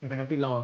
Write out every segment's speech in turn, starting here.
นะครับที่รอ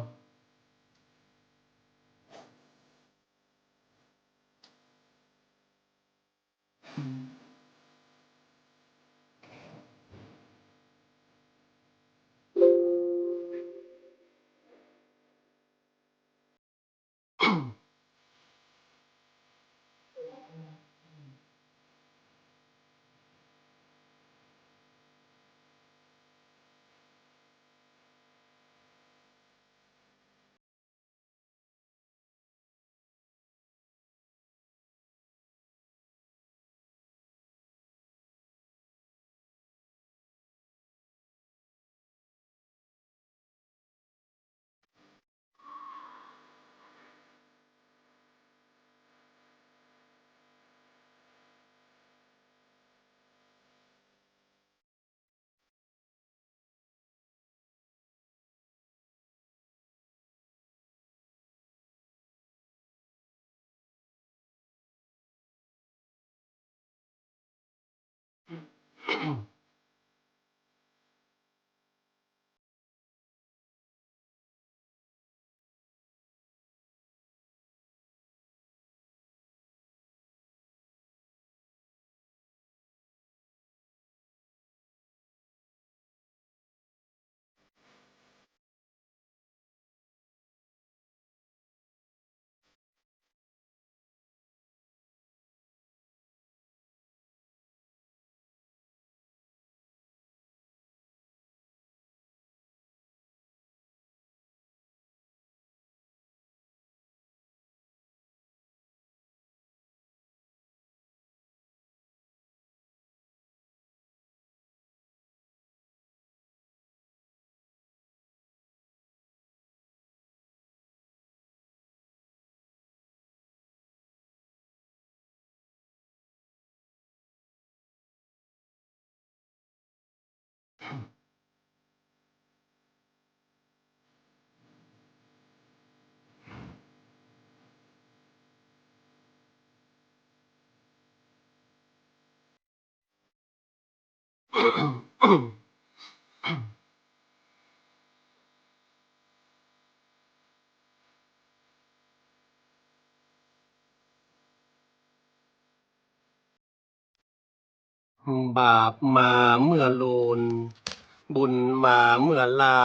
บาปมาเมื่อโลนบุญมาเมื่อลา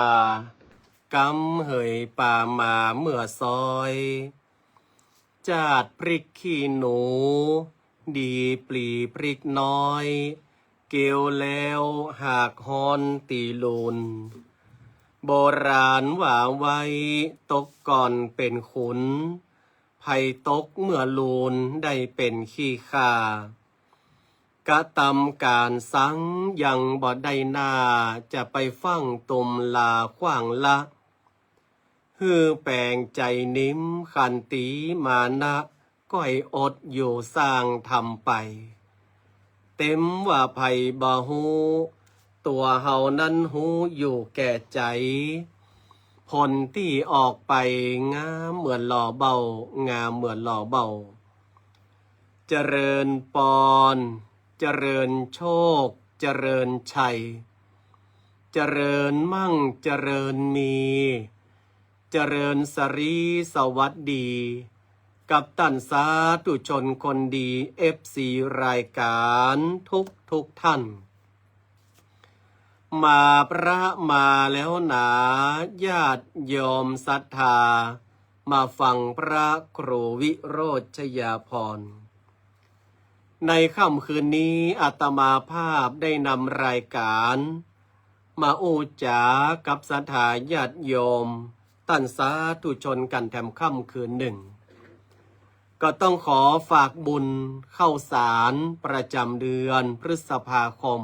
กำเหยป่ามาเมื่อซอยจาดพริกขี้หนูดีปลีพริกน้อยเกลียวแล้วหากฮอนตีลุนโบราณว่าไว้ตกก่อนเป็นขุนไผ่ตกเมื่อลูนได้เป็นขี้ข่ากะตำการสังยังบ่ได้นาจะไปฟังตุมลาขว้างละฮือแปลงใจนิ้มขันตีมานะก้อยอดอยู่สร้างทำไปเต็มว่าไผ่บ่ฮูตัวเฮานั้นฮูอยู่แก่ใจผลที่ออกไปงามเหมือนหล่อเบางามเหมือนหล่อเบาเจริญปอนเจริญโชคเจริญชัยเจริญมั่งเจริญมีเจริญสรีสวัสดีกับตันสาธุชนคนดีFC รายการทุกท่านมาพระมาแล้วหนาญาติโยมศรัทธามาฟังพระครูวิโรจยาภรณ์ในค่ำคืนนี้อาตมาภาพได้นำรายการมาอู้จากับศรัทธาญาติโยมตันสาธุชนกันแถมค่ำคืนหนึ่งก็ต้องขอฝากบุญเข้าสารประจำเดือนพฤษภาคม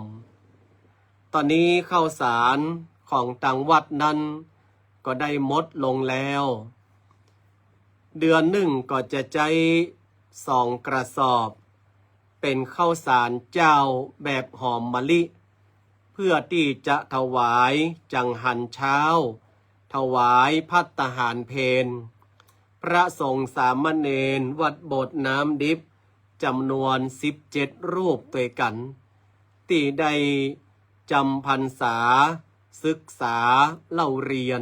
ตอนนี้เข้าสารของต่างวัดนั้นก็ได้หมดลงแล้วเดือนหนึ่งก็จะใจ2 กระสอบเป็นข้าวสารเจ้าแบบหอมมะลิเพื่อที่จะถวายจังหันเช้าถวายภัตตาหารเพลพระสงฆ์สามเณรวัดโบสถ์น้ำดิบจำนวน17 รูปด้วยกันที่ได้จำพรรษาศึกษาเล่าเรียน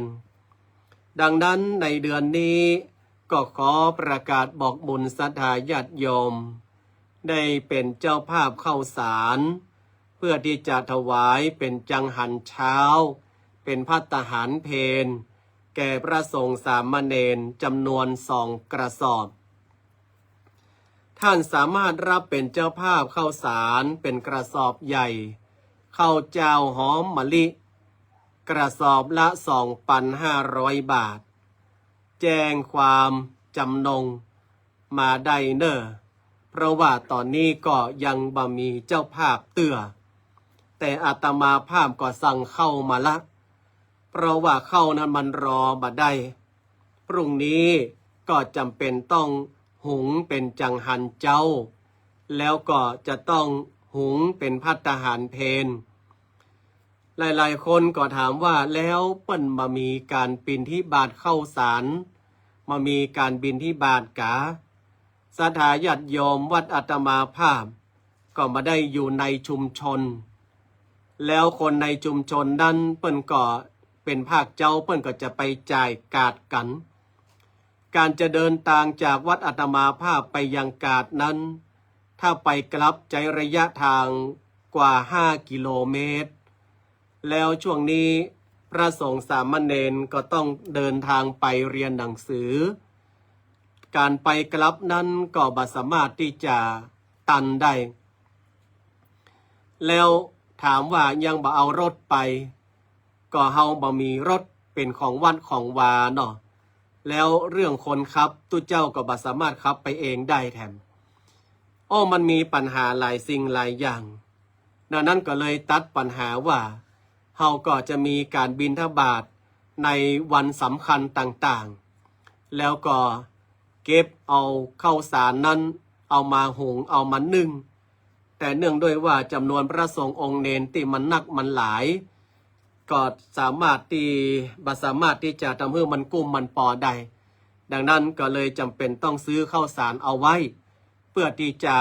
ดังนั้นในเดือนนี้ก็ขอประกาศบอกบุญศรัทธาญาติโยมได้เป็นเจ้าภาพข้าวสารเพื่อที่จะถวายเป็นจังหันเช้าเป็นภัตตาหารเพลแก่พระสงฆ์สามเณรจำนวน2 กระสอบท่านสามารถรับเป็นเจ้าภาพข้าวสารเป็นกระสอบใหญ่ข้าวเจ้าหอมมะลิกระสอบละ 2,500 บาทแจ้งความจำนงมาได้เนอะเพราะว่าตอนนี้ก็ยังบ่มีเจ้าภาพเตื้อแต่อาตมาภาพก็สั่งเข้ามาละเพราะว่าเข้านั้นมันรอบ่ได้พรุ่งนี้ก็จำเป็นต้องหุงเป็นจังหันเจ้าแล้วก็จะต้องหุงเป็นภัตตาหารเพลหลายๆคนก็ถามว่าแล้วเปิ้นมามีการบิณฑบาตเข้าสารมามีการบิณฑบาตกะศรัทธาญาติโยมวัดอาตมาภาพก็มาได้อยู่ในชุมชนแล้วคนในชุมชนนั้นเปิ้นก็เป็นภาคเจ้าเปิ้นก็จะไปจ่ายกาดกันการจะเดินทางจากวัดอาตมาภาพไปยังกาดนั้นถ้าไปกลับใช้ระยะทางกว่า5 กิโลเมตรแล้วช่วงนี้พระสงฆ์สามเณรก็ต้องเดินทางไปเรียนหนังสือการไปกลับนั้นก็บ่สามารถที่จะตันได้แล้วถามว่ายังบ่เอารถไปก็เฮาบ่มีรถเป็นของวัดของวาเนาะแล้วเรื่องคนขับตุเจ้าก็บ่สามารถขับไปเองได้แถมมันมีปัญหาหลายสิ่งหลายอย่างดังนั้นก็เลยตัดปัญหาว่าเฮาก็จะมีการบิณฑบาตในวันสำคัญต่างๆแล้วก็เก็บเอาข้าวสารนั้นเอามาหุงเอามานึ่งแต่เนื่องด้วยว่าจำนวนพระสงฆ์องค์เนนที่มันนักมันหลายก็สามารถที่จะทำให้มันกุ้มมันปอได้ดังนั้นก็เลยจำเป็นต้องซื้อข้าวสารเอาไว้เพื่อที่จะ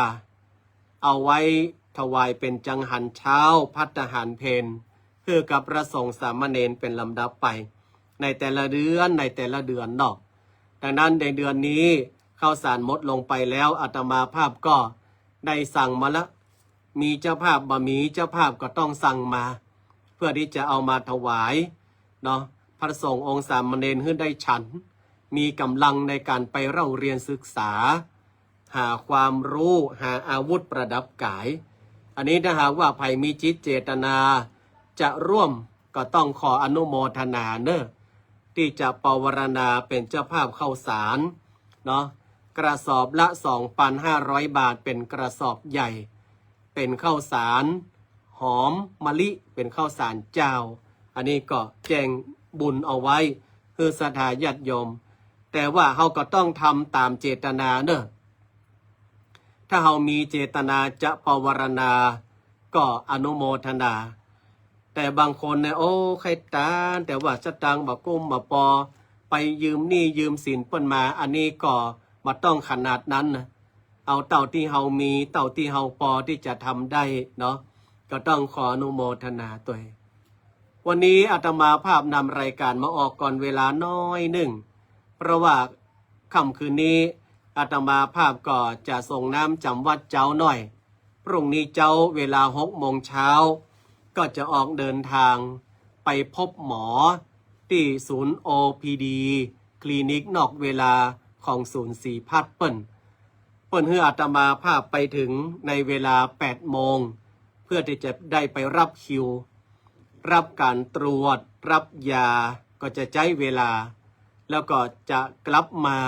เอาไว้ถวายเป็นจังหันเช้าภัตตาหารเพลเพื่อกับพระสงฆ์สามเณรเป็นลำดับไปในแต่ละเดือนเนาะดังนั้นในเดือนนี้ข้าวสารหมดลงไปแล้วอาตมาภาพก็ได้สั่งมาละมีเจ้าภาพบ่มีเจ้าภาพก็ต้องสั่งมาเพื่อที่จะเอามาถวายเนาะพระสงฆ์องค์สามเณรให้ได้ฉันมีกำลังในการไปเล่าเรียนศึกษาหาความรู้หาอาวุธประดับกายอันนี้ถ้าหากว่าใครมีจิตเจตนาจะร่วมก็ต้องขออนุโมทนาเนอะที่จะปวารณาเป็นเจ้าภาพข้าวสารเนาะกระสอบละ 2,500 บาทเป็นกระสอบใหญ่เป็นข้าวสารหอมมะลิเป็นข้าวสารเจ้าอันนี้ก็แจ้งบุญเอาไว้คือศรัทธาญาติโยมแต่ว่าเราก็ต้องทำตามเจตนาเนอะถ้าเรามีเจตนาจะปวารณาก็อนุโมทนาแต่บางคนเนี่ยใครตาแต่ว่าสตังค์บ่กุ้มบ่ปอไปยืมหนี้ยืมสินเปิ้นมาอันนี้ก็บ่ต้องขนาดนั้นนะเอาเต่าที่เฮามีเต่าที่เฮาพอที่จะทำได้เนาะก็ต้องขออนุโมทนาตัวเองวันนี้อาตมาภาพนำรายการมาออกก่อนเวลาน้อยหนึ่งเพราะว่าค่ำคืนนี้อาตมาภาพก็จะส่งน้ำจำวัดเจ้าหน่อยพรุ่งนี้เจ้าเวลา6 โมงเช้าก็จะออกเดินทางไปพบหมอที่ศูนย์ OPD คลินิกนอกเวลาของศูนย์ศรีพัฒน์เปิ้นให้อาตมาภาพไปถึงในเวลา8 โมงเพื่อที่จะได้ไปรับคิวรับการตรวจรับยาก็จะใช้เวลาแล้วก็จะกลับมา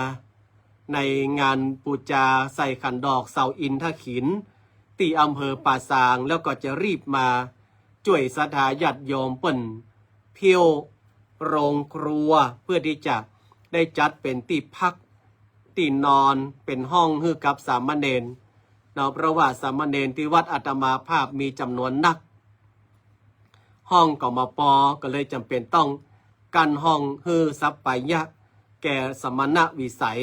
ในงานปูจาใส่ขันดอกเสาอินทขินที่อำเภอป่าซางแล้วก็จะรีบมาช่วยศรัทธาญาติโยมเปิ้นเพียวโรงครัวเพื่อที่จะได้จัดเป็นที่พักที่นอนเป็นห้องให้กับสามเณรเนาะเพราะว่าสามเณรที่วัดอาตมาภาพมีจำนวนนักห้องกมป.ก็เลยจำเป็นต้องกันห้องให้สัปปายะแก่สมณวิสัย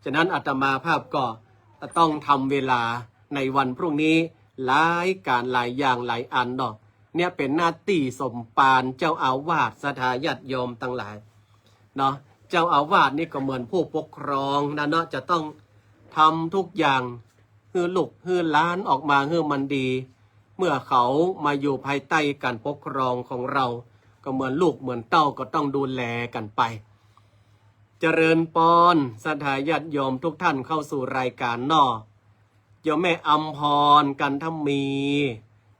ฉะนั้นอาตมาภาพก็ต้องทำเวลาในวันพรุ่งนี้หลายการหลายอย่างหลายอันเนาะเนี่ยเป็นหน้าที่สมปานเจ้าอาวาสศรัทธาญาติโยมทั้งหลายเนาะ เจ้าอาวาสนี่ก็เหมือนผู้ปกครองนะเนาะจะต้องทำทุกอย่างฮือลูกฮือล้านออกมาฮือมันดี เมื่อเขามาอยู่ภายใต้การปกครองของเรา ก็เหมือนลูกเหมือนเต้าก็ต้องดูแลกันไป เจริญปอนศรัทธาญาติโยมทุกท่านเข้าสู่รายการนอโยมแม่อำพรกันทมี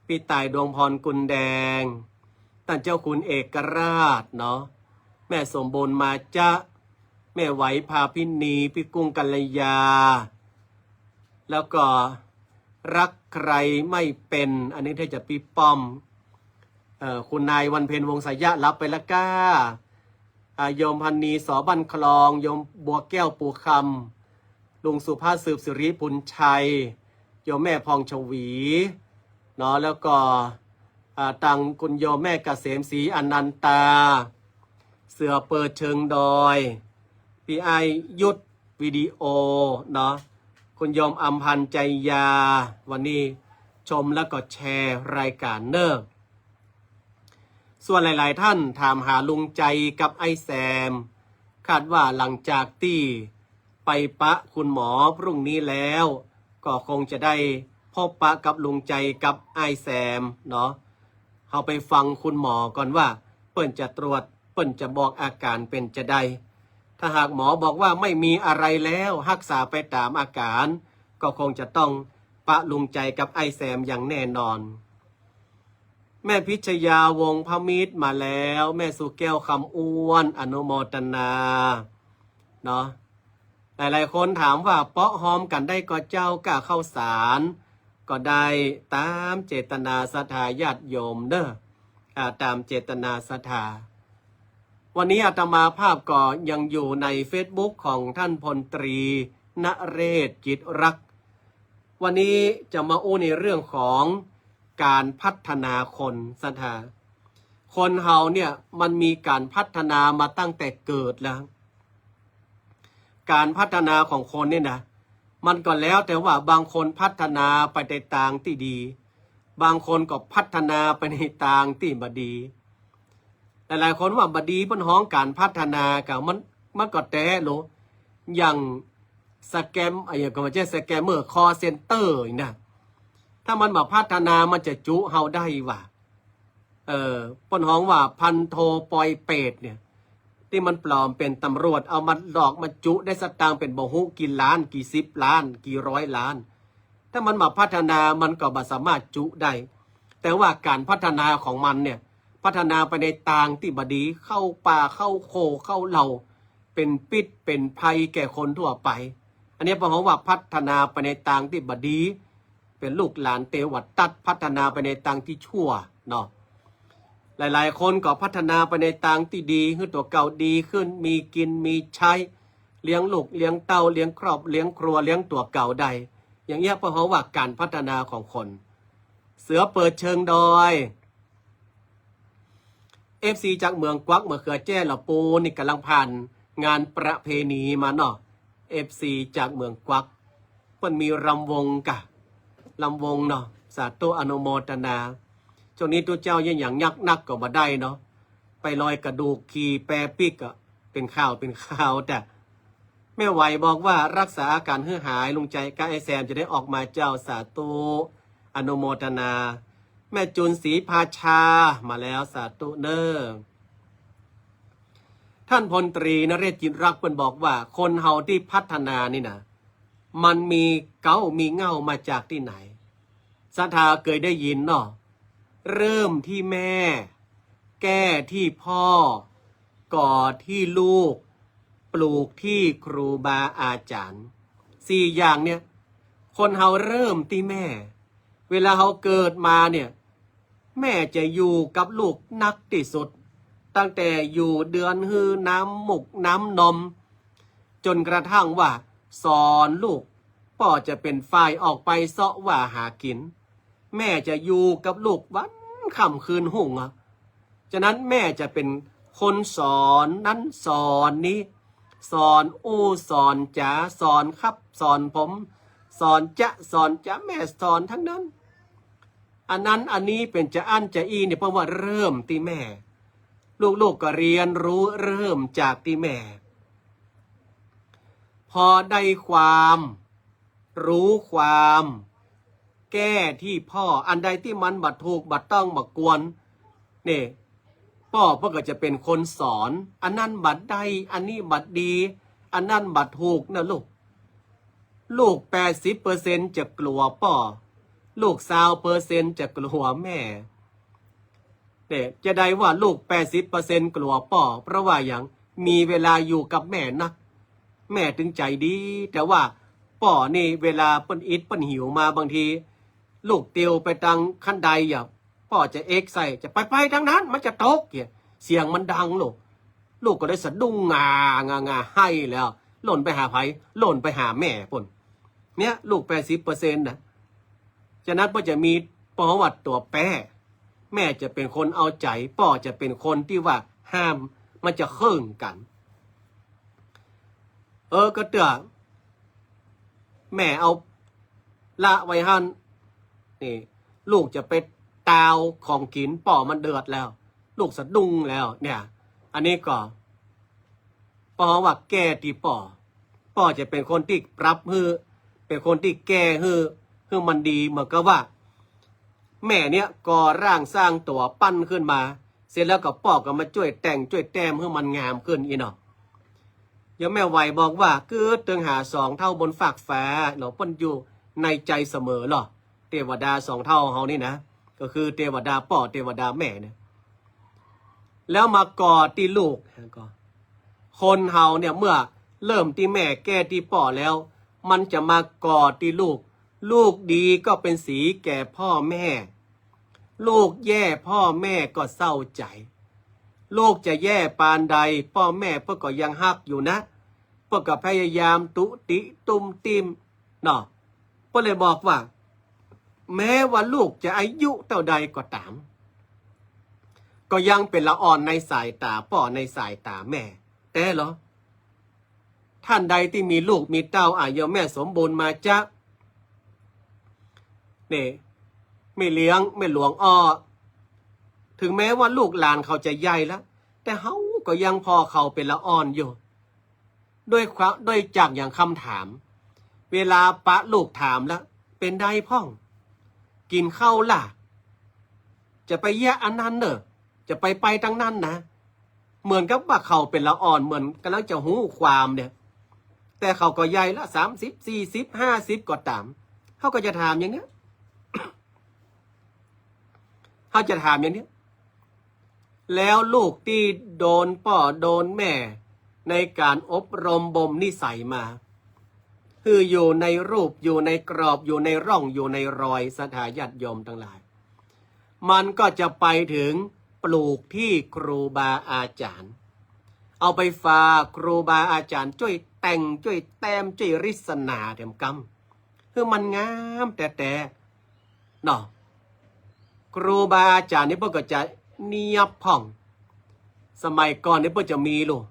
พี่ตายดวงพรกุลแดงท่านเจ้าคุณเอกราชเนาะแม่สมบูรณ์มาจะแม่ไหวพาพินีพี่กุ้งกัลยา แล้วก็รักใครไม่เป็นอันนี้ถ้าจะพี่ป้อมคุณนายวันเพ็ญวงศ์สายะรับไปละก้าโยมพันนีสอบันคลองโยมบัวแก้วปูคำลุงสุภาพสืบสิริพุนชัยโยมแม่พองชวีเนาะแล้วก็ตังคุณโยมแม่เกษมศรีอนันตาเสือเปิดเชิงดอยพี่ไอยุทธวิดีโอเนาะคุณโยมอัมพันธ์ใจยาวันนี้ชมแล้วก็แชร์รายการเนอร์ส่วนหลายๆท่านถามหาลุงใจกับไอแซมคาดว่าหลังจากที่ไปปะคุณหมอพรุ่งนี้แล้วก็คงจะได้พบปะกับลุงใจกับไอแซมเนาะเอาไปฟังคุณหมอก่อนว่าเปิ้นจะตรวจเปิ้นจะบอกอาการเป็นจะได้ถ้าหากหมอบอกว่าไม่มีอะไรแล้วรักษาไปตามอาการก็คงจะต้องปะลุงใจกับไอแซมอย่างแน่นอนแม่พิชยาวงศ์พมิตรมาแล้วแม่สุแก้วคำอ้วนอนุโมทนาเนาะหลายๆคนถามว่าเปาะหอมกันได้ก็เจ้ากะเข้าสารก็ได้ตามเจตนาศรัทธาญาติโยมเด้อตามเจตนาศรัทธาวันนี้อาตมาภาพก็ยังอยู่ใน Facebook ของท่านพลตรีณเรศจิตรักวันนี้จะมาอู้ในเรื่องของการพัฒนาคนศรัทธาคนเฮาเนี่ยมันมีการพัฒนามาตั้งแต่เกิดแล้วการพัฒนาของคนเนี่ยนะมันก็แล้วแต่ว่าบางคนพัฒนาไปในทางที่ดีบางคนก็พัฒนาไปในทางที่บ่ดีหลายๆคนว่าบ่ดีบนห้องการพัฒนากับมันก็แต่โลอย่างสแกมอะไรก็ไม่ใช่สแกมเมอร์คอเซ็นเตอร์นะถ้ามันมาพัฒนามันจะจุเฮาได้ว่ะปนห้องว่าพันโทปอยเป็ดเนี่ยที่มันปลอมเป็นตำรวจเอามาหลอกมาจุได้สตางค์เป็นบ่ฮู้กี่ล้านกี่สิบล้านกี่ร้อยล้านถ้ามันมาพัฒนามันก็บ่สามารถจุได้แต่ว่าการพัฒนาของมันเนี่ยพัฒนาไปในทางที่บ่ดีเข้าป่าเข้าโคเข้าเหล่าเป็นพิษเป็นภัยแก่คนทั่วไปอันนี้เพราะว่าพัฒนาไปในทางที่บ่ดีเป็นลูกหลานเตวัดตัดพัฒนาไปในทางที่ชั่วเนาะหลายๆคนก็พัฒนาไปในทางที่ดีคือตัวเก่าดีขึ้นมีกินมีใช้เลี้ยงลูกเลี้ยงเต้าเลี้ยงครอบเลี้ยงครัวเลี้ยงตัวเก่าได้อย่างเงี้ยเพราะว่าการพัฒนาของคนเสือเปิดเชิงดอยFC จากเมืองกวักเมืองเขือแจ้ละปูนี่กำลังผ่านงานประเพณีมาเนาะ FC จากเมืองกวักมันมีรำวงกะลำวงเนาะสาธุอนุโมทนาช่วงนี้ตัวเจ้ายังอย่างยักนักก็มาได้เนาะไปลอยกระดูกขี่แปรปิกอะเป็นข่าวแต่แม่ไหวบอกว่ารักษาอาการหายลุงใจกับไอแซมจะได้ออกมาเจ้าสาธุอนุโมทนาแม่จุนศรีพาชามาแล้วสาธุเนอท่านพลตรีนเรศจิตรักเพิ่นบอกว่าคนเฮาที่พัฒนานี่นะมันมีเก้ามีเง่ามาจากที่ไหนศรัทธาเคยได้ยินเนาะเริ่มที่แม่แก้ที่พ่อก่อที่ลูกปลูกที่ครูบาอาจารย์สี่อย่างเนี่ยคนเฮาเริ่มที่แม่เวลาเฮาเกิดมาเนี่ยแม่จะอยู่กับลูกนักที่สุดตั้งแต่อยู่เดือนฮือน้ำมุกน้ำนมจนกระทั่งว่าสอนลูกพ่อจะเป็นฝ่ายออกไปเสาะว่าหากินแม่จะอยู่กับลูกวันค่ำคืนหุ่งฉะนั้นแม่จะเป็นคนสอนนั้นสอนนี้สอนอู้สอนจ๋าสอนครับสอนผมสอนจะแม่สอนทั้งนั้นอันนั้นอันนี้เป็นจะอั้นจะอีเนี่ยเพราะว่าเริ่มที่แม่ลูกๆก็เรียนรู้เริ่มจากที่แม่ พอได้ความรู้ความแก้ที่พ่ออันใดที่มันบัดถูกบัดต้องบัดกวนนี่พ่อเพื่อก็จะเป็นคนสอนอันนั้นบัดได้อันนี้บัดดีอันนั้นบัดถูกนะลูก 80% จะกลัวพ่อลูก20% จะกลัวแม่เนี่ยจะได้ว่าลูก 80% กลัวพ่อเพราะว่าอย่างมีเวลาอยู่กับแม่นะแม่ถึงใจดีแต่ว่าพ่อนี่เวลาเปิ้นอิดเปิ้นหิวมาบางทีลูกเตียวไปทางขั้นใดอย่างพ่อจะเอ็กใส่จะไปทางนั้นมันจะตกเสียงมันดังลูกก็ได้สะดุ้งงาให้แล้วหล่นไปหาไผหล่นไปหาแม่ป่นเนี่ยลูก 80% นะฉะนั้นพ่อจะมีประวัติตัวแป้แม่จะเป็นคนเอาใจพ่อจะเป็นคนที่ว่าห้ามมันจะเคร่งกันก็เตือแม่เอาละไว้หันนี่ลูกจะไปตาวของกินป่อมันเดือดแล้วลูกสะดุ้งแล้วเนี่ยอันนี้ก็ป่อว่าแก้ที่ป่อจะเป็นคนที่ปรับเป็นคนที่แก้มันดีเหมือนกับว่าแม่เนี่ยก่อร่างสร้างตัวปั้นขึ้นมาเสร็จแล้วก็ป่อก็มาช่วยแต่งช่วยแต้มให้มันงามขึ้นอีเนาะยังแม่ไหวบอกว่าคือตึงหา2 เท่าบนฝากฟ้าเนาะเปิ้นอยู่ในใจเสมอหรอเทวดา2 เท่าเฮานี่นะก็คือเทวดาป่อเทวดาแม่เนี่ยแล้วมากอดที่ลูกก็คนเฮาเนี่ยเมื่อเริ่มที่แม่แก้ที่ป่อแล้วมันจะมากอดที่ลูกดีก็เป็นสีแก่พ่อแม่ลูกแย่พ่อแม่ก็เศร้าใจลูกจะแย่ปานใดพ่อแม่เพื่อก็ยังฮักอยู่นะเพื่อก็พยายามตุติตุมติมเนาะเพื่อเลยบอกว่าแม้ว่าลูกจะอายุเท่าใดก็ตามก็ยังเป็นละอ่อนในสายตาพ่อในสายตาแม่แต่เหรอท่านใดที่มีลูกมีเต้าอายุแม่สมบูรณ์มาจะเนี่ยไม่เลี้ยงไม่หลวงอ้อถึงแม้ว่าลูกหลานเขาจะใหญ่แล้วแต่เขาก็ยังพอเขาเป็นละอ่อนอยู่ด้วยจากอย่างคำถามเวลาปะลูกถามแล้วเป็นได้พ่องกินข้าวล่ะจะไปแยกอันนั้นเนอะจะไปทางนั้นนะเหมือนกับว่าเขาเป็นละอ่อนเหมือนกำลังจะหูความเนี่ยแต่เขาก็ใหญ่ละ30 40 50ก็ตามเขาก็จะถามอย่างเนี้ยเขาจะถามอย่างนี้แล้วลูกที่โดนพ่อโดนแม่ในการอบรมบ่มนิสัยมาคืออยู่ในรูปอยู่ในกรอบอยู่ในร่องอยู่ในรอยสถาญาติโยมทั้งหลายมันก็จะไปถึงปลูกที่ครูบาอาจารย์เอาไปฝากครูบาอาจารย์ช่วยแต่งช่วยแต้มช่วยริศนาเต็มกำคือมันงามแต่เนาะครูบาอาจารย์นี่เพื่อก็จะเนียบผ่องสมัยก่อนนี่เพื่อจะมีลูก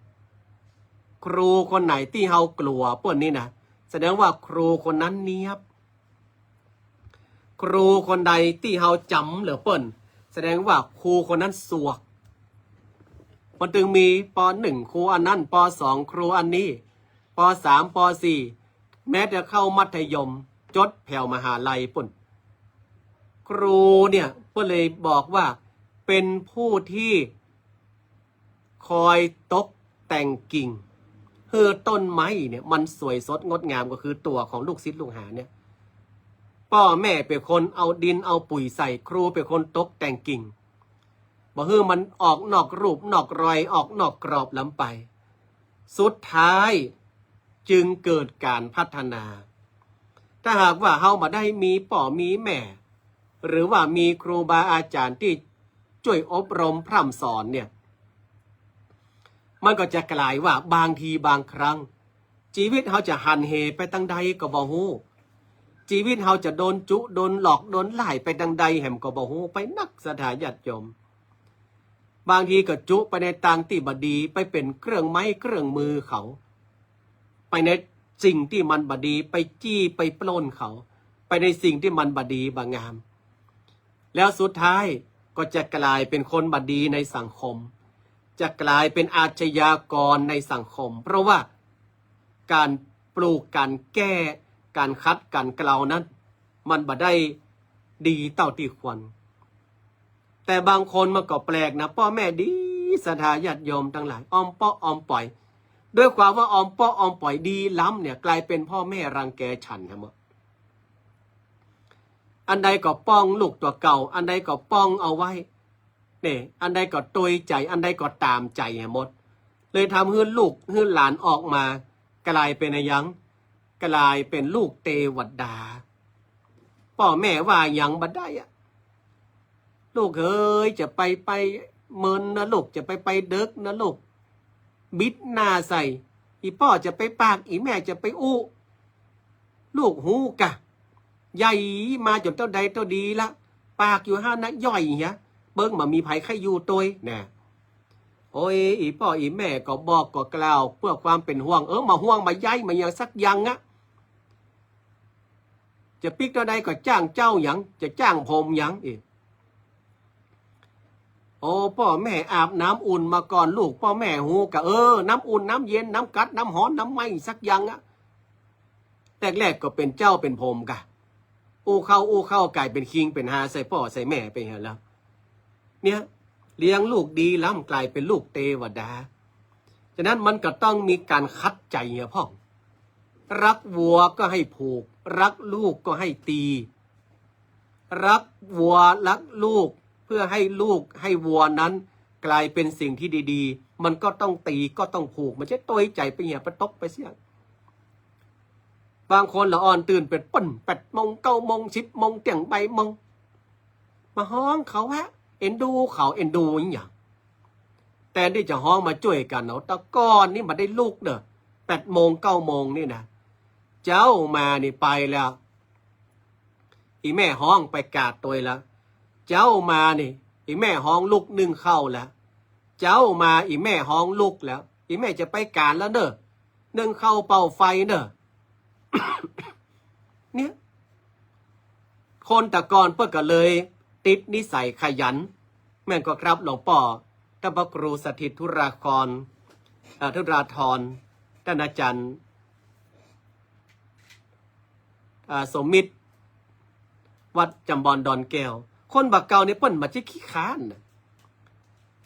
ครูคนไหนที่เฮากลัวเพื่อนนี่นะแสดงว่าครูคนนั้นเนียบครูคนใดที่เฮาจำเหลือเปิ้นแสดงว่าครูคนนั้นสวกมันจึงมีป.1 ครูอันนั้นป.2 ครูอันนี้ป.3 ป.4 แม้จะเข้ามัธยมจดแผ่วมหาลัยปุ่นครูเนี่ยก็เลยบอกว่าเป็นผู้ที่คอยตกแต่งกิ่งคือต้นไม้เนี่ยมันสวยสดงดงามก็คือตัวของลูกศิษย์ลูกหาเนี่ยพ่อแม่เป็นคนเอาดินเอาปุ๋ยใส่ครูเป็นคนตกแต่งกิ่งบอกคือมันออกนอกรูปนอกรอยออกนอกกรอบล้ำไปสุดท้ายจึงเกิดการพัฒนาถ้าหากว่าเฮามาได้มีพ่อมีแม่หรือว่ามีครูบาอาจารย์ที่ช่วยอบรมพร่ำสอนเนี่ยมันก็จะกลายว่าบางทีบางครั้งชีวิตเขาจะหันเหไปทางใดก็บ่ฮู้ชีวิตเขาจะโดนจุโดนหลอกโดนไล่ไปทางใดแหมก็บ่ฮู้ไปนักสถาญาติโยมบางทีก็จุไปในทางที่บ่ดีไปเป็นเครื่องไม้เครื่องมือเขาไปในสิ่งที่มันบ่ดีไปจี้ไปปล้นเขาไปในสิ่งที่มันบ่ดีบ่งามแล้วสุดท้ายก็จะกลายเป็นคนบดีในสังคมจะกลายเป็นอาชญากรในสังคมเพราะว่าการป ลูกการแก้การคัดการเกลานั้นมันบ่ได้ดีเต่าที่ควรแต่บางคนมันก็แปลกนะพ่อแม่ดีศรัทธาญาติโยมทั้งหลายอ้อมป้ออ้อมปล่อยด้วยความว่าอ้อมป้ออ้อมปล่อยดีล้ำเนี่ยกลายเป็นพ่อแม่รังแกฉันทั้งหมดอันใดก็ป้องลูกตัวเก่าอันใดก็ป้องเอาไว้เนี่ยอันใดก็ตวยใจอันใดก็ตามใจหมดเลยทำให้ลูกให้หลานออกมากลายเป็นอะไรยังกลายเป็นลูกเทวดาพ่อแม่ว่ายังบัดได้อะลูกเอ้ยจะไปเมินนะลูกจะไปเด็กนะลูกบิดหน้าใส่อีพ่อจะไปปากอีแม่จะไปอู้ลูกหูกะใหญ่มาจนเท่าใดเท่าดีละปากอยู่ห้านะย่อยเหี้ยเบิ้งมามีไผใครอยู่ตัวน่ะโอ้ยอีพ่ออีแม่ก็บอกก็กล่าวเพื่อความเป็นห่วงมาห่วงมาใยมาอย่างสักอย่างอะจะปิกเท่าใดก็จ้างเจ้าหยังจะจ้างผมหยังอีกโอ้พ่อแม่อาบน้ำอุ่นมาก่อนลูกพ่อแม่หูกะน้ำอุ่นน้ำเย็นน้ำกัดน้ำร้อนน้ำไหมสักอย่างอะแต่แรกก็เป็นเจ้าเป็นผมกะอู้เข้ากลายเป็นคิงเป็นฮาใส่พ่อใส่แม่ไปเห็นแล้วเนี่ยเลี้ยงลูกดีล้ำกลายเป็นลูกเทวดาฉะนั้นมันก็ต้องมีการคัดใจเนี่ยพ่อรักวัวก็ให้ผูกรักลูกก็ให้ตีรักวัวรักลูกเพื่อให้ลูกให้วัวนั้นกลายเป็นสิ่งที่ดีๆมันก็ต้องตีก็ต้องผูกมันจะตัวใจไปเหี้ยไปตกไปเสียบางคนละอ่อนตื่นเป็นป่น8 โมง 9 โมง 10 โมงเตียงใบโมงมาห้องเขาฮะเอ็นดูเขาเอ็นดูอย่างแต่ที่จะห้องมาช่วยกันเนาะตะก้อนนี่มาได้ลูกเนอะ8 โมง 9 โมงนี่นะเจ้ามานี่ไปแล้วอีแม่ห้องไปกาดตัวแล้วเจ้ามานี่อีแม่ห้องลูกนึ่งเข้าแล้วเจ้ามาอีแม่ห้องลูกแล้วอีแม่จะไปการแล้วเนอะนึ่งเข้าเป่าไฟเนอะ เนี่ยคนแต่ก่อนเพื่อก็เลยติดนิสัยขยันแม่นก็ครับหลวงป่อท่านพระครูสถิตธุราธรท่านอาจารย์สมมิตรวัดจำบอนดอนแก้วคนบักเก่าเนี่ยเปิ้นมาจะขี้ค้าน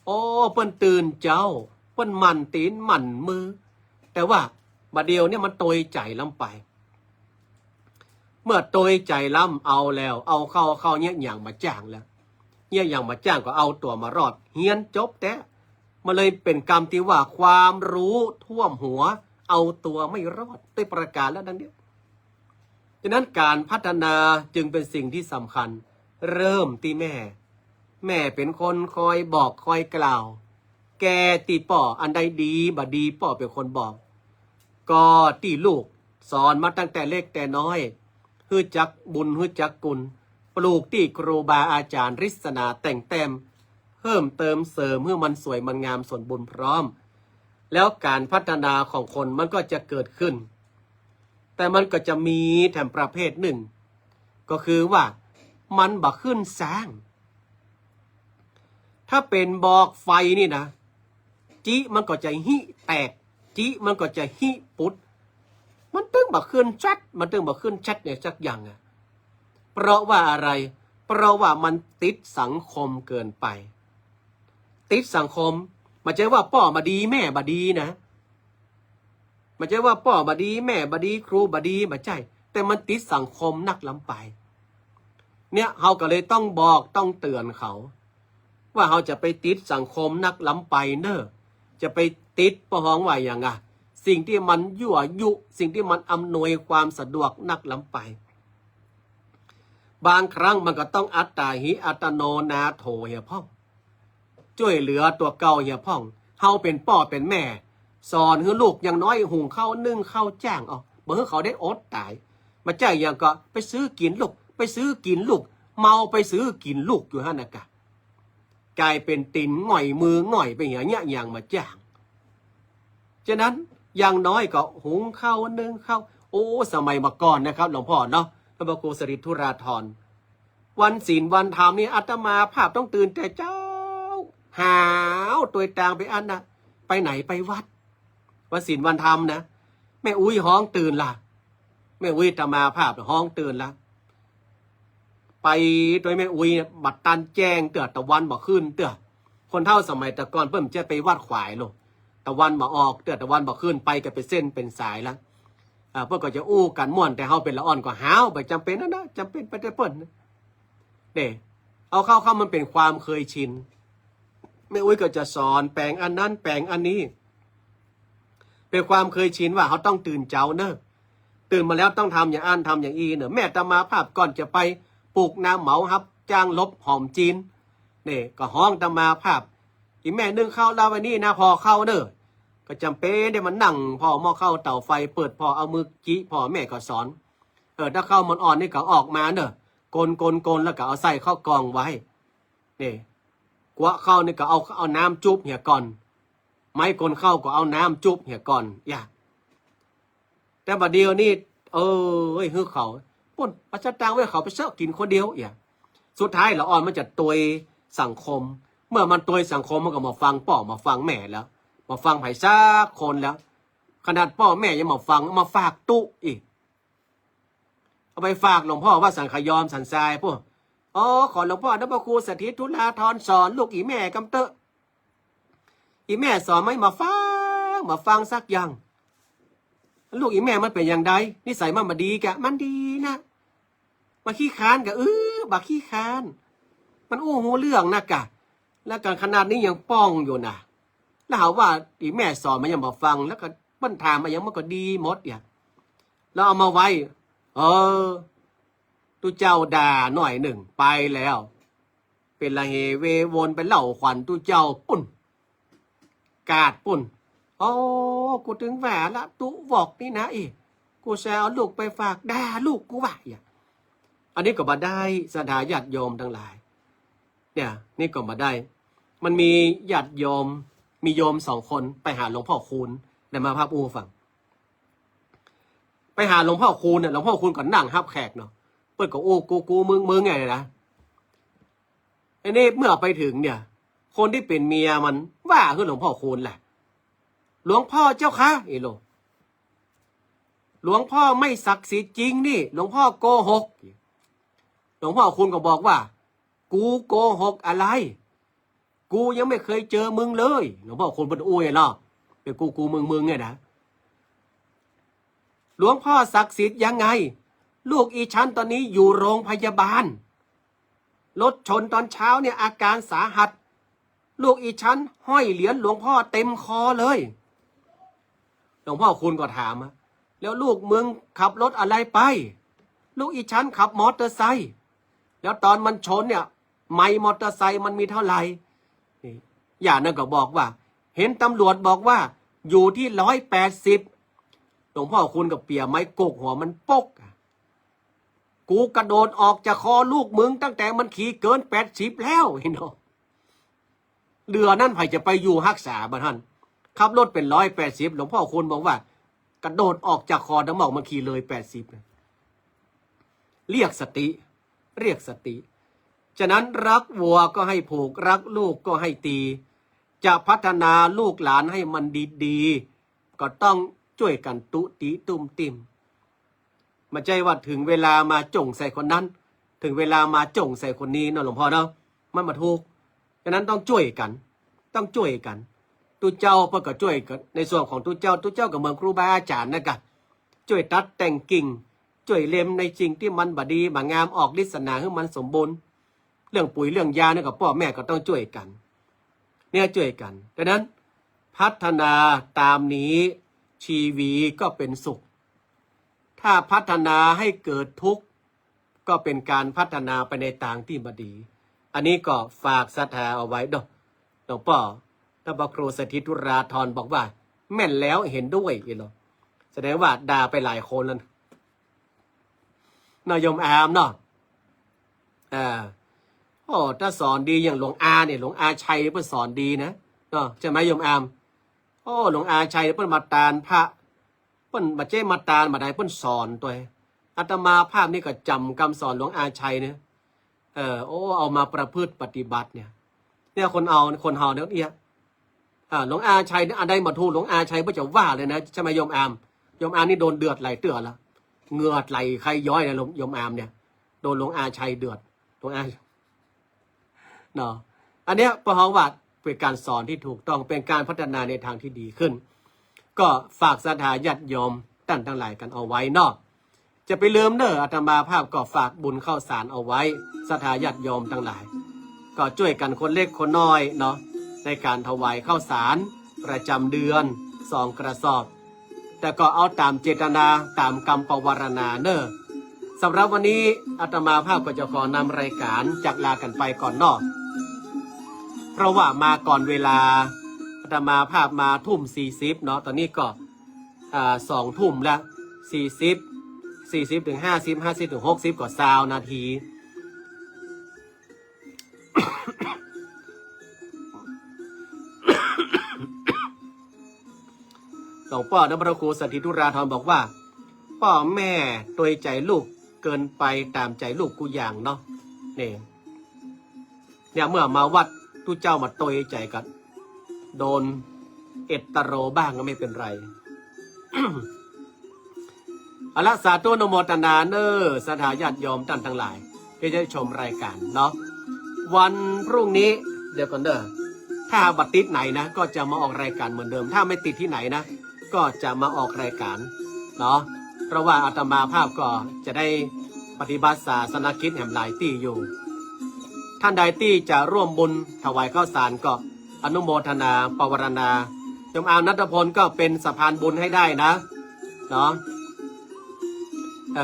โอ้เปิ้นตื่นเจ้าเปิ้นมันตีนมันมือแต่ว่าบัดเดียวเนี่ยมันโตยใจล้ำไปเมื่อโตยใจล้ำเอาแล้วเอาเข้าเนี่ยอย่างมาจ้างแล้วเนี่ยอย่างมาจ้างก็เอาตัวมารอดเฮียนจบแต่มันเลยเป็นกรรมที่ว่าความรู้ท่วมหัวเอาตัวไม่รอดด้วยประการแล้วนั่นเนี่ยฉะนั้นการพัฒนาจึงเป็นสิ่งที่สำคัญเริ่มที่แม่เป็นคนคอยบอกคอยกล่าวแกตีป่ออันใดดีบดีป่อเป็นคนบอกก็ตีลูกสอนมาตั้งแต่เล็กแต่น้อยฮือจักบุญฮือจักกุลปลูกที่ครูบาอาจารย์ริศนาแต่งแต้มเพิ่มเติมเสริมเพื่อมันสวยมันงามสมบูรณ์พร้อมแล้วการพัฒนาของคนมันก็จะเกิดขึ้นแต่มันก็จะมีแถมประเภทหนึ่งก็คือว่ามันบ่ขึ้นสร้างถ้าเป็นบอกไฟนี่นะจิมันก็จะหิแตกจิมันก็จะหิปุดมันตึงบ่ขึ้นชัดมันตึงบ่ขึ้นชัดเนี่ยสักอย่างอ่ะเพราะว่าอะไรเพราะว่ามันติดสังคมเกินไปติดสังคมมันจะว่าพ่อมาดีแม่บดีนะมันจะว่าพ่อบดีแม่บดีครูบดีมาใช่แต่มันติดสังคมนักล้ำไปเนี่ยเขาก็เลยต้องบอกต้องเตือนเขาว่าเขาจะไปติดสังคมนักล้ำไปเนอะจะไปติดประห้องว่าอย่างไงสิ่งที่มันยั่วยุสิ่งที่มันอำนวยความสะดวกนักล้ำไปบางครั้งมันก็ต้องอัตตาหิอัตโนนาโถเหี่ยพ่องช่วยเหลือตัวเก่าเหี่ยพ่องเฮาเป็นพ่อเป็นแม่สอนให้ลูกอย่างน้อยหุงข้าวนึ่งข้าวจ้างเมื่อเขาได้อดตายมาจ้างอย่างก็ไปซื้อกินลูกไปซื้อกินลูกเมาไปซื้อกินลูกอยู่ฮะนะกะกลายเป็นตินหง่อยมือหง่อยไปอย่างเงี้ยอย่างมาจ้างฉะนั้นอย่างน้อยก็หุงข้าวนึ่งข้าวโอ้สมัยมาก่อนนะครับหลวงพ่อเนาะพระครูสฤทธุราธรวันศีลวันธรรมนี่อาตมาภาพต้องตื่นแต่เจ้าหาวตัวต่างไปอันนะไปไหนไปวัดวันศีลวันธรรมนะ แม่อุ้ยห้องตื่นละแม่อุ้ยตมาภาพห้องตื่นละไปโดยแม่อุ้ยบัดตันแจ้งเตือตะวันบอกขึ้นเตือคนเท่าสมัยแต่ก่อนเพิ่มจะไปวาดขวายลงตะวันบอกออกเตือตะวันบอกขึ้นไปก็เป็นเส้นเป็นสายแล้วเพื่อก็จะอู้กันม่วนแต่เขาเป็นละอ่อนก็หาวไปจำเป็นนะจำเป็นไปแต่เปิ้ลเด้เอาเข้ามันเป็นความเคยชินแม่อุ้ยก็จะสอนแปลงอันนั้นแปลงอันนี้เป็นความเคยชินว่าเขาต้องตื่นเจ้าเนอะตื่นมาแล้วต้องทำอย่างอันทำอย่างอีเนอะแม่ตมาภาพก่อนจะไปปลูกน้ำเหมาครับจ้างลบหอมจีนเนี่ยก็ห้องตมาภาพอีแม่นึ่งข้าวลาวันนี้นะพอเข้าเนอะก็จำเป็นได้มันนั่งพอหม้อเข้าเตาไฟเปิดพอเอามือจี้พอแม่ก็สอนถ้าเข้ามันอ่อนนี่ก็ออกมาเนอะกลแล้วก็เอาใส่เข้ากองไว้เนี่ยกวะเข้านี่ก็เอาน้ำจุบเหี่ยก่อนไม้กลเข้าก็เอาน้ำจุบเหี่ยก่อนอย่าแต่บัดเดียวนี่ฮือเขาปุ่นประชาตังไว้เขาไปเช่ากินคนเดียวอย่าสุดท้ายละอ่อนมันจะตัวสังคมเมื่อมันตัวสังคมมันก็มาฟังพ่อมาฟังแม่แล้วมาฟังไผ่ซักคนแล้วขนาดพ่อแม่ยังมาฟังมาฝากตุอีกเอาไปฝากหลวงพ่อว่าสังขยอมสันทรายพวกขอหลวงพ่อนับครูสถิตทุลาธรสอนลูกอีแม่กำเตอะอีแม่สอนไม่มาฟังสักอย่างลูกอีแม่มันเป็นอย่างใดนิสัยมันมาดีกะมันดีนะมาขี้ค้านกะบักขี้ค้านมันอู้หูเรื่องนะกะแล้วกันขนาดนี้ยังป้องอยู่นะแล้วหาว่าอีแม่สอนมันยังมาฟังแล้วก็ปั้นถามมันยังมันก็ดีหมดอย่างแล้วเอามาไว้ตุเจ้าด่าหน่อยหนึ่งไปแล้วเป็นละเฮเววนไปเล่าขวัญตุเจ้าปุ่นกาดปุ่นกูถึงแหวนละตุบอกนี่นะกูแซวลูกไปฝากด่าลูกกูว่าอย่างอันนี้ก็มาได้สถาญาติโยมทั้งหลายเนี่ยนี่ก็มาได้มันมีญาติโยมมีโยม2 คนไปหาหลวงพ่อคูณในมาภาพอูฟังไปหาหลวงพ่อคูณเนี่ยหลวงพ่อคูณก็นั่งฮับแขกเนาะเปิดก็กูมึงไงนะไอ้นี่เมื่อไปถึงเนี่ยคนที่เป็นเมียมันว่าคือหลวงพ่อคูณแหละหลวงพ่อเจ้าคะโลหลวงพ่อไม่ศักดิ์สิทธิ์จริงนี่หลวงพ่อโกหกหลวงพ่อคูณก็บอกว่ากูโกหกอะไรกูยังไม่เคยเจอมึงเลยหลวงพ่อคูณเป็นอุ้ยเนาะเป็นกูมึงไงนะหลวงพ่อศักดิ์สิทธิ์ยังไงลูกอีฉันตอนนี้อยู่โรงพยาบาลรถชนตอนเช้าเนี่ยอาการสาหัสลูกอีฉันห้อยเหรียญหลวงพ่อเต็มคอเลยหลวงพ่อคุณก็ถามแล้วลูกมึงขับรถอะไรไปลูกอีฉันขับมอเตอร์ไซค์แล้วตอนมันชนเนี่ยไมล์มอเตอร์ไซค์มันมีเท่าไหร่อย่านั่นก็บอกว่าเห็นตำรวจบอกว่าอยู่ที่180หลวงพ่อคุณกับเปียไม้กกหัวมันปกกูกระโดดออกจากคอลูกมึงตั้งแต่มันขี่เกิน80แล้วเห็นไหมเรือนั่นไผ่จะไปอยู่ฮักษาบ้านท่านขับรถเป็น180หลวงพ่อคุณบอกว่ากระโดดออกจากคอน้ำหมอกมันขี่เลย80เรียกสติฉะนั้นรักวัวก็ให้ผูกรักลูกก็ให้ตีจะพัฒนาลูกหลานให้มันดีๆก็ต้องช่วยกันตุติตุ่มติมไม่ใช่ว่าถึงเวลามาจงใส่คนนั้นถึงเวลามาจงใส่คนนี้นะหลวงพ่อเนาะมันมาถูกฉะนั้นต้องช่วยกันตุเจ้าเพื่อก็ช่วยกันในส่วนของตุเจ้ากับเมืองครูบาอาจารย์นะกันช่วยตัดแต่งกิ่งช่วยเล็มในสิ่งที่มันบดีบางามออกฤทธิ์สนาให้มันสมบูรณ์เรื่องปุ๋ยเรื่องยาเนี่ยกับพ่อแม่ก็ต้องช่วยกันเนี่ยช่วยกันดังนั้นพัฒนาตามนี้ชีวิตก็เป็นสุขถ้าพัฒนาให้เกิดทุกข์ก็เป็นการพัฒนาไปในทางที่บดีอันนี้ก็ฝากศรัทธาเอาไว้ดอกหลวงพ่อถ้าพระครูสถิตทุราธรบอกว่าแม่นแล้วเห็นด้วยอีหรอแสดงว่าด่าไปหลายคนแล้วนายมอามเนาะถ้าสอนดีอย่างหลวงอาเนี่ยหลวงอาชัยเพิ่นสอนดีนะเนาะใช่ไหมโยมอามหลวงอาชัยเพิ่นมาตานพระเพิ่นมาเจ้มาตานมาได้เพิ่นสอนตัวอาตมาภาพนี่ก็จำคำสอนหลวงอาชัยเนี่ยเอามาประพฤติปฏิบัติเนี่ยคนเฮาเนี่ยหลวงอาชัยเนี่ยอันใดมาทูลหลวงอาชัยเพื่อจะว่าเลยนะใช่ไหมโยมอาม โยมอามนี่โดนเดือดไหลเตือแล้วเหงื่อไหลใครย้อยนะโยมอามเนี่ยโดนหลวงอาชัยเดือดหลวงอาเนาะอันเนี้ยพระว่าเป็นการสอนที่ถูกต้องเป็นการพัฒนาในทางที่ดีขึ้นก็ฝากศรัทธาญาติโยมท่านทั้งหลายกันเอาไว้เนาะจะไปลืมเด้ออาตมาภาพก็ฝากบุญเข้าสารเอาไว้ศรัทธาญาติโยมทั้งหลายก็ช่วยกันคนเล็กคนน้อยเนาะในการถวายข้าวสารประจำเดือน2 กระสอบแต่ก็เอาตามเจตนาตามกรรมปวารณาเนอะสำหรับวันนี้อาตมาภาพก็จะขอนำรายการจากลากันไปก่อนเนาะเพราะว่ามาก่อนเวลาอาตมาภาพมา20:40เนาะตอนนี้ก็2 ทุ่มแล้ว40ถึง50 50ถึง60ก็20 นาทีหลวงพ่อพระครูสถิตุราธรบอกว่าพ่อแม่ตัวใจลูกเกินไปตามใจลูกกูอย่างเนาะเนี่ยเมื่อมาวัดทุเจ้ามาตัวใจกันโดนเอตโรบ้างก็ไม่เป็นไร เอาละสาธุนโมทนาเนอสถาญาติโยมท่านทั้งหลายที่จะชมรายการเนาะวันพรุ่งนี้เดี๋ยวก่อนเด้อถ้าบัตรติดไหนนะก็จะมาออกรายการเหมือนเดิมถ้าไม่ติดที่ไหนนะก็จะมาออกรายการเนาะเพราะว่าอาตมาภาพก็จะได้ปฏิบัติศาสนกิจแห่งหลายที่อยู่ท่านใดที่จะร่วมบุญถวายข้าวสารก็อนุโมทนาปวารณาโยมอาวณัฐพลก็เป็นสะพานบุญให้ได้นะเนาะ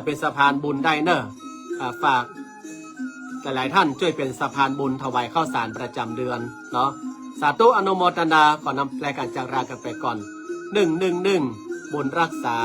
เป็นสะพานบุญได้เนอะฝากหลายๆท่านช่วยเป็นสะพานบุญถวายข้าวสารประจำเดือนเนาะสาธุอนุโมทนาก่อนนำรายการจากลากันไปก่อน111บุญรักษา